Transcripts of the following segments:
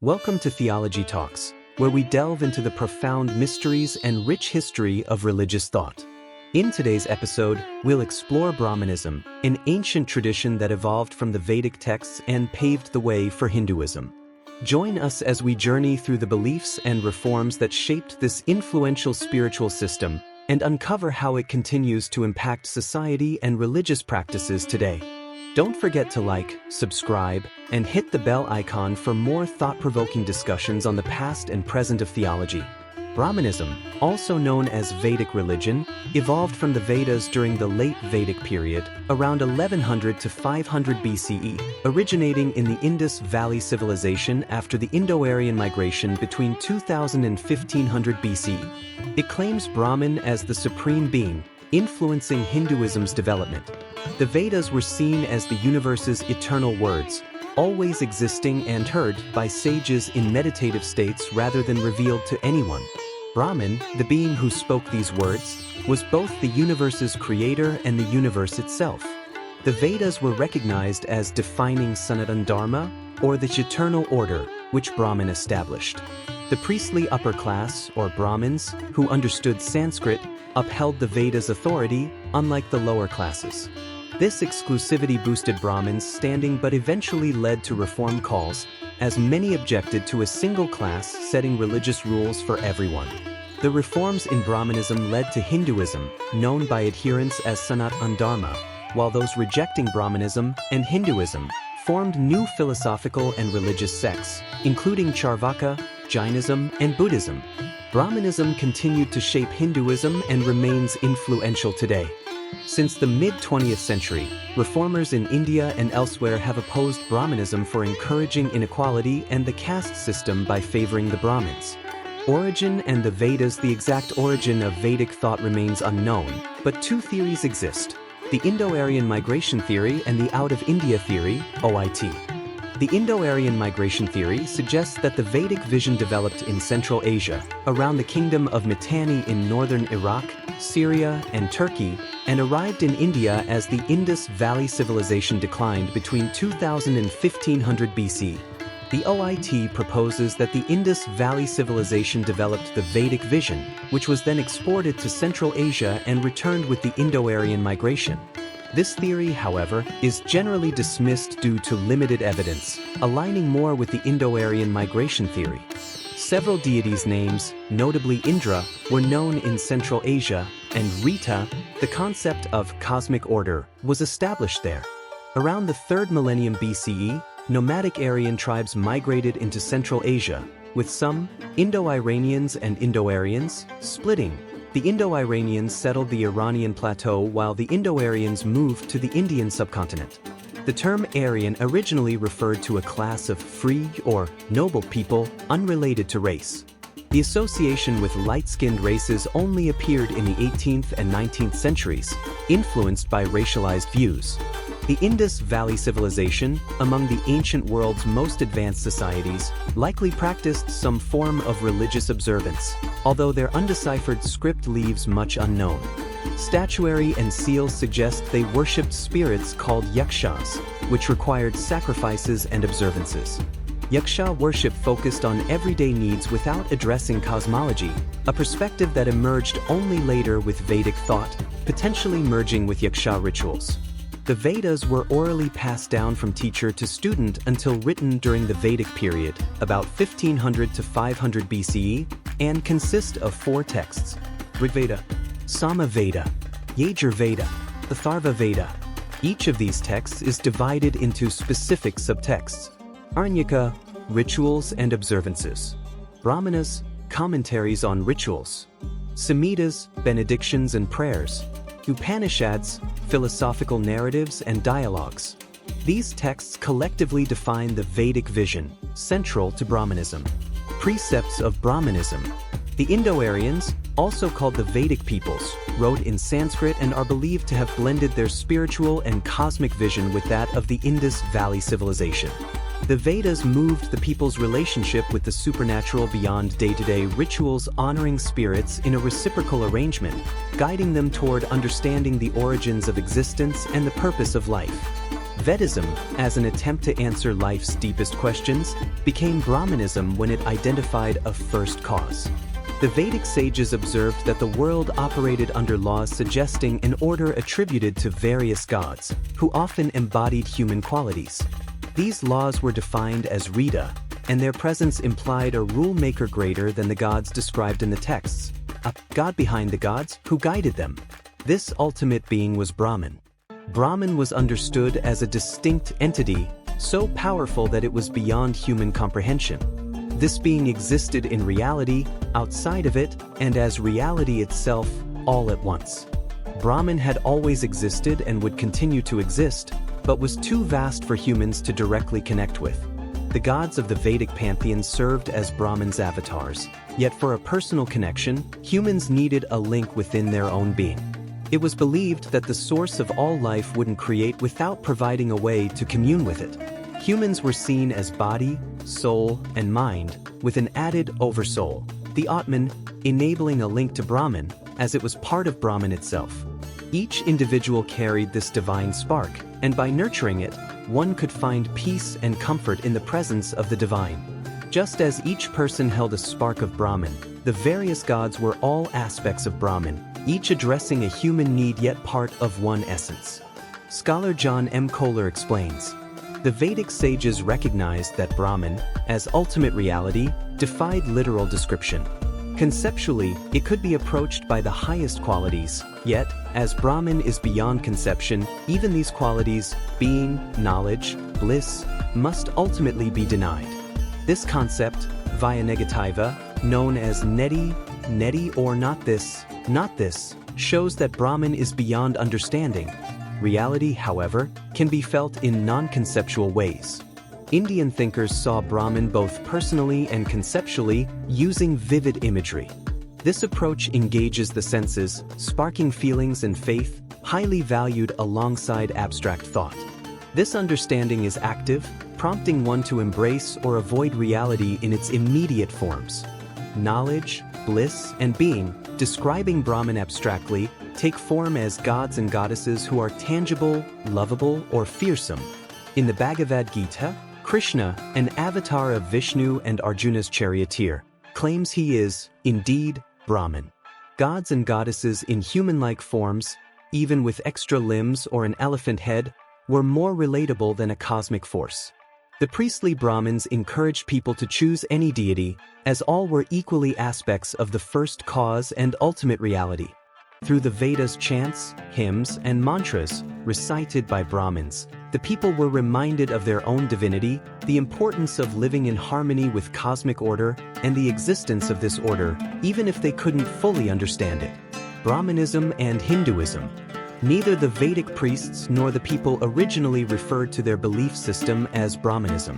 Welcome to Theology Talks, where we delve into the profound mysteries and rich history of religious thought. In today's episode, we'll explore Brahmanism, an ancient tradition that evolved from the Vedic texts and paved the way for Hinduism. Join us as we journey through the beliefs and reforms that shaped this influential spiritual system and uncover how it continues to impact society and religious practices today. Don't forget to like, subscribe, and hit the bell icon for more thought-provoking discussions on the past and present of theology. Brahmanism, also known as Vedic religion, evolved from the Vedas during the late Vedic period, around 1100 to 500 BCE, originating in the Indus Valley Civilization after the Indo-Aryan migration between 2000 and 1500 BCE. It claims Brahman as the supreme being, influencing Hinduism's development. The Vedas were seen as the universe's eternal words, always existing and heard by sages in meditative states rather than revealed to anyone. Brahman, the being who spoke these words, was both the universe's creator and the universe itself. The Vedas were recognized as defining Sanatan Dharma, or the eternal order, which Brahman established. The priestly upper class, or Brahmins, who understood Sanskrit, upheld the Vedas' authority, unlike the lower classes. This exclusivity boosted Brahmins' standing but eventually led to reform calls, as many objected to a single class setting religious rules for everyone. The reforms in Brahmanism led to Hinduism, known by adherents as Sanatan Dharma, while those rejecting Brahmanism and Hinduism formed new philosophical and religious sects, including Charvaka, Jainism, and Buddhism. Brahmanism continued to shape Hinduism and remains influential today. Since the mid-20th century, reformers in India and elsewhere have opposed Brahmanism for encouraging inequality and the caste system by favoring the Brahmins. Origin and the Vedas. The exact origin of Vedic thought remains unknown, but two theories exist: the Indo-Aryan migration theory and the out-of-India theory, OIT. The Indo-Aryan migration theory suggests that the Vedic vision developed in Central Asia, around the kingdom of Mitanni in northern Iraq, Syria, and Turkey, and arrived in India as the Indus Valley Civilization declined between 2000 and 1500 BC. The OIT proposes that the Indus Valley Civilization developed the Vedic vision, which was then exported to Central Asia and returned with the Indo-Aryan migration. This theory, however, is generally dismissed due to limited evidence, aligning more with the Indo-Aryan migration theory. Several deities' names, notably Indra, were known in Central Asia, and Rita, the concept of cosmic order, was established there. Around the 3rd millennium BCE, nomadic Aryan tribes migrated into Central Asia, with some, Indo-Iranians and Indo-Aryans, splitting. The Indo-Iranians settled the Iranian plateau while the Indo-Aryans moved to the Indian subcontinent. The term Aryan originally referred to a class of free or noble people unrelated to race. The association with light-skinned races only appeared in the 18th and 19th centuries, influenced by racialized views. The Indus Valley Civilization, among the ancient world's most advanced societies, likely practiced some form of religious observance, although their undeciphered script leaves much unknown. Statuary and seals suggest they worshipped spirits called yakshas, which required sacrifices and observances. Yaksha worship focused on everyday needs without addressing cosmology, a perspective that emerged only later with Vedic thought, potentially merging with yaksha rituals. The Vedas were orally passed down from teacher to student until written during the Vedic period, about 1500 to 500 BCE, and consist of 4 texts: Rigveda, Samaveda, Yajurveda, Atharva Veda. Each of these texts is divided into specific subtexts: Aranyaka, rituals and observances; Brahmanas, commentaries on rituals; Samhitas, benedictions and prayers; Upanishads, philosophical narratives and dialogues. These texts collectively define the Vedic vision, central to Brahmanism. Precepts of Brahmanism. The Indo-Aryans, also called the Vedic peoples, wrote in Sanskrit and are believed to have blended their spiritual and cosmic vision with that of the Indus Valley Civilization. The Vedas moved the people's relationship with the supernatural beyond day-to-day rituals, honoring spirits in a reciprocal arrangement, guiding them toward understanding the origins of existence and the purpose of life. Vedism, as an attempt to answer life's deepest questions, became Brahmanism when it identified a first cause. The Vedic sages observed that the world operated under laws suggesting an order attributed to various gods, who often embodied human qualities. These laws were defined as rita, and their presence implied a rule-maker greater than the gods described in the texts, a god behind the gods who guided them. This ultimate being was Brahman. Brahman was understood as a distinct entity, so powerful that it was beyond human comprehension. This being existed in reality, outside of it, and as reality itself, all at once. Brahman had always existed and would continue to exist, but was too vast for humans to directly connect with. The gods of the Vedic pantheon served as Brahman's avatars, yet for a personal connection, humans needed a link within their own being. It was believed that the source of all life wouldn't create without providing a way to commune with it. Humans were seen as body, soul, and mind, with an added oversoul, the Atman, enabling a link to Brahman, as it was part of Brahman itself. Each individual carried this divine spark, and by nurturing it, one could find peace and comfort in the presence of the divine. Just as each person held a spark of Brahman, the various gods were all aspects of Brahman, each addressing a human need yet part of one essence. Scholar John M. Kohler explains, the Vedic sages recognized that Brahman, as ultimate reality, defied literal description. Conceptually, it could be approached by the highest qualities, yet, as Brahman is beyond conception, even these qualities, being, knowledge, bliss, must ultimately be denied. This concept, via negativa, known as neti or not this, shows that Brahman is beyond understanding. Reality, however, can be felt in non-conceptual ways. Indian thinkers saw Brahman both personally and conceptually, using vivid imagery. This approach engages the senses, sparking feelings and faith, highly valued alongside abstract thought. This understanding is active, prompting one to embrace or avoid reality in its immediate forms. Knowledge, bliss, and being, describing Brahman abstractly, take form as gods and goddesses who are tangible, lovable, or fearsome. In the Bhagavad Gita, Krishna, an avatar of Vishnu and Arjuna's charioteer, claims he is, indeed, Brahman. Gods and goddesses in human-like forms, even with extra limbs or an elephant head, were more relatable than a cosmic force. The priestly Brahmins encouraged people to choose any deity, as all were equally aspects of the first cause and ultimate reality. Through the Vedas' chants, hymns, and mantras, recited by Brahmins, the people were reminded of their own divinity, the importance of living in harmony with cosmic order, and the existence of this order, even if they couldn't fully understand it. Brahmanism and Hinduism. Neither the Vedic priests nor the people originally referred to their belief system as Brahmanism.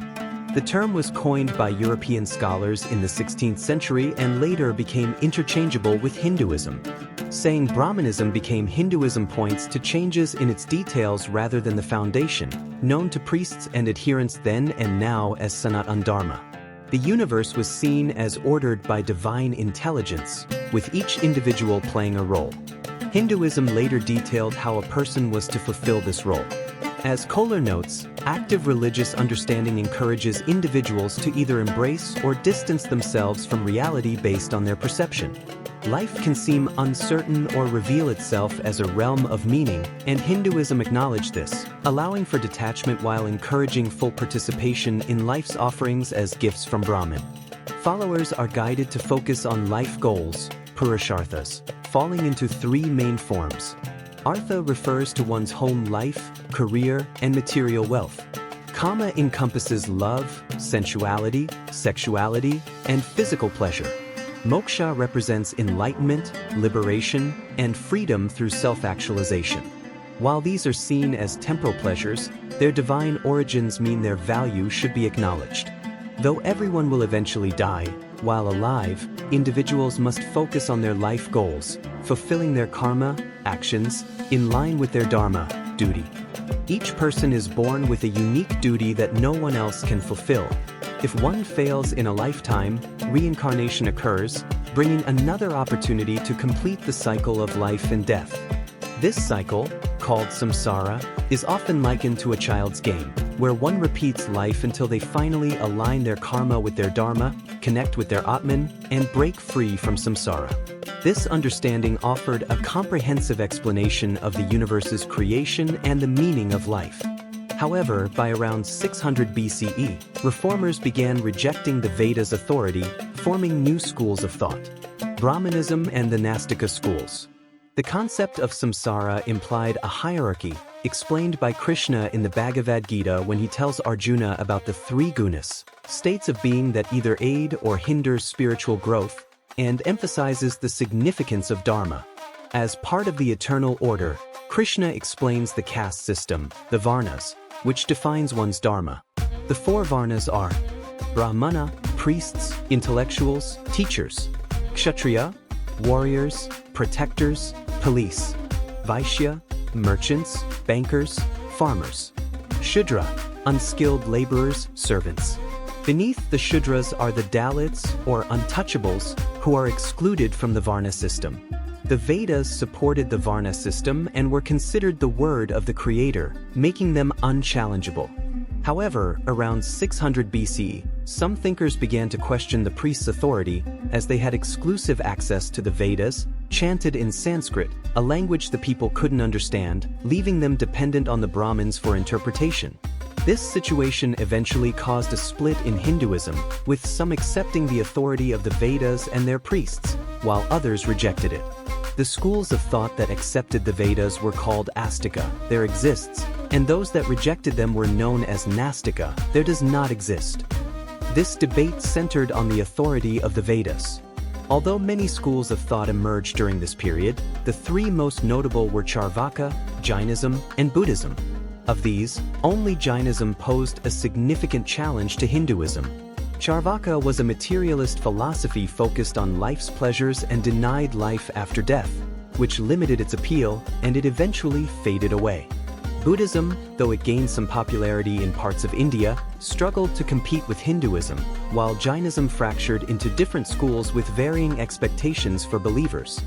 The term was coined by European scholars in the 16th century and later became interchangeable with Hinduism. Saying Brahmanism became Hinduism points to changes in its details rather than the foundation, known to priests and adherents then and now as Sanatan Dharma. The universe was seen as ordered by divine intelligence, with each individual playing a role. Hinduism later detailed how a person was to fulfill this role. As Kohler notes, active religious understanding encourages individuals to either embrace or distance themselves from reality based on their perception. Life can seem uncertain or reveal itself as a realm of meaning, and Hinduism acknowledged this, allowing for detachment while encouraging full participation in life's offerings as gifts from Brahman. Followers are guided to focus on life goals, purusharthas, falling into three main forms. Artha refers to one's home life, career, and material wealth. Kama encompasses love, sensuality, sexuality, and physical pleasure. Moksha represents enlightenment, liberation, and freedom through self-actualization. While these are seen as temporal pleasures, their divine origins mean their value should be acknowledged. Though everyone will eventually die, while alive, individuals must focus on their life goals, fulfilling their karma, actions, in line with their dharma, duty. Each person is born with a unique duty that no one else can fulfill. If one fails in a lifetime, reincarnation occurs, bringing another opportunity to complete the cycle of life and death. This cycle, called samsara, is often likened to a child's game, where one repeats life until they finally align their karma with their dharma, connect with their Atman, and break free from samsara. This understanding offered a comprehensive explanation of the universe's creation and the meaning of life. However, by around 600 BCE, reformers began rejecting the Vedas' authority, forming new schools of thought: Brahmanism and the Nastika schools. The concept of samsara implied a hierarchy, explained by Krishna in the Bhagavad Gita when he tells Arjuna about the three gunas, states of being that either aid or hinder spiritual growth, and emphasizes the significance of dharma. As part of the eternal order, Krishna explains the caste system, the varnas, which defines one's dharma. The four varnas are Brahmana, priests, intellectuals, teachers; Kshatriya, warriors, protectors, police; Vaishya, merchants, bankers, farmers; Shudra, unskilled laborers, servants. Beneath the Shudras are the Dalits, or untouchables, who are excluded from the Varna system. The Vedas supported the Varna system and were considered the word of the creator, making them unchallengeable. However, around 600 BC, some thinkers began to question the priests' authority, as they had exclusive access to the Vedas, chanted in Sanskrit, a language the people couldn't understand, leaving them dependent on the Brahmins for interpretation. This situation eventually caused a split in Hinduism, with some accepting the authority of the Vedas and their priests, while others rejected it. The schools of thought that accepted the Vedas were called Astika, there exists, and those that rejected them were known as Nastika, there does not exist. This debate centered on the authority of the Vedas. Although many schools of thought emerged during this period, the three most notable were Charvaka, Jainism, and Buddhism. Of these, only Jainism posed a significant challenge to Hinduism. Charvaka was a materialist philosophy focused on life's pleasures and denied life after death, which limited its appeal, and it eventually faded away. Buddhism, though it gained some popularity in parts of India, struggled to compete with Hinduism, while Jainism fractured into different schools with varying expectations for believers.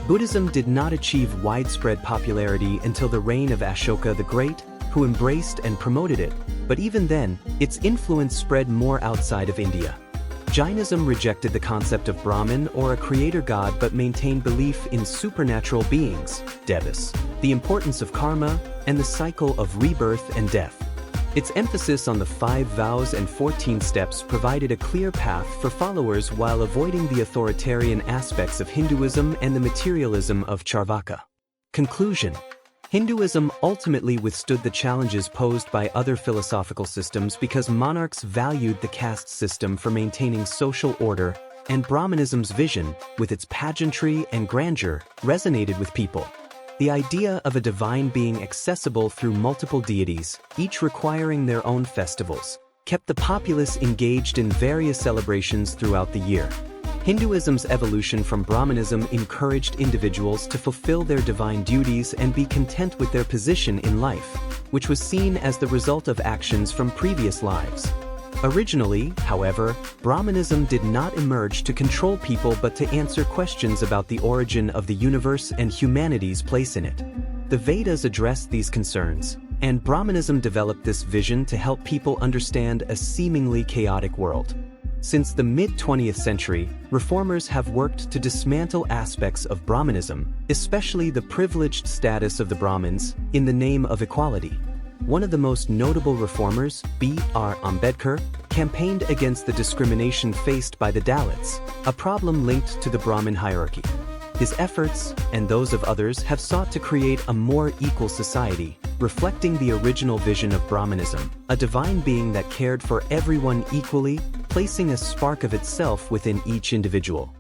Buddhism did not achieve widespread popularity until the reign of Ashoka the Great, who embraced and promoted it, but even then, its influence spread more outside of India. Jainism rejected the concept of Brahman or a creator god but maintained belief in supernatural beings, devas, the importance of karma, and the cycle of rebirth and death. Its emphasis on the 5 vows and 14 steps provided a clear path for followers while avoiding the authoritarian aspects of Hinduism and the materialism of Charvaka. Conclusion: Hinduism ultimately withstood the challenges posed by other philosophical systems because monarchs valued the caste system for maintaining social order, and Brahmanism's vision, with its pageantry and grandeur, resonated with people. The idea of a divine being accessible through multiple deities, each requiring their own festivals, kept the populace engaged in various celebrations throughout the year. Hinduism's evolution from Brahmanism encouraged individuals to fulfill their divine duties and be content with their position in life, which was seen as the result of actions from previous lives. Originally, however, Brahmanism did not emerge to control people but to answer questions about the origin of the universe and humanity's place in it. The Vedas addressed these concerns, and Brahmanism developed this vision to help people understand a seemingly chaotic world. Since the mid-20th century, reformers have worked to dismantle aspects of Brahmanism, especially the privileged status of the Brahmins, in the name of equality. One of the most notable reformers, B.R. Ambedkar, campaigned against the discrimination faced by the Dalits, a problem linked to the Brahmin hierarchy. His efforts, and those of others, have sought to create a more equal society, reflecting the original vision of Brahmanism, a divine being that cared for everyone equally, placing a spark of itself within each individual.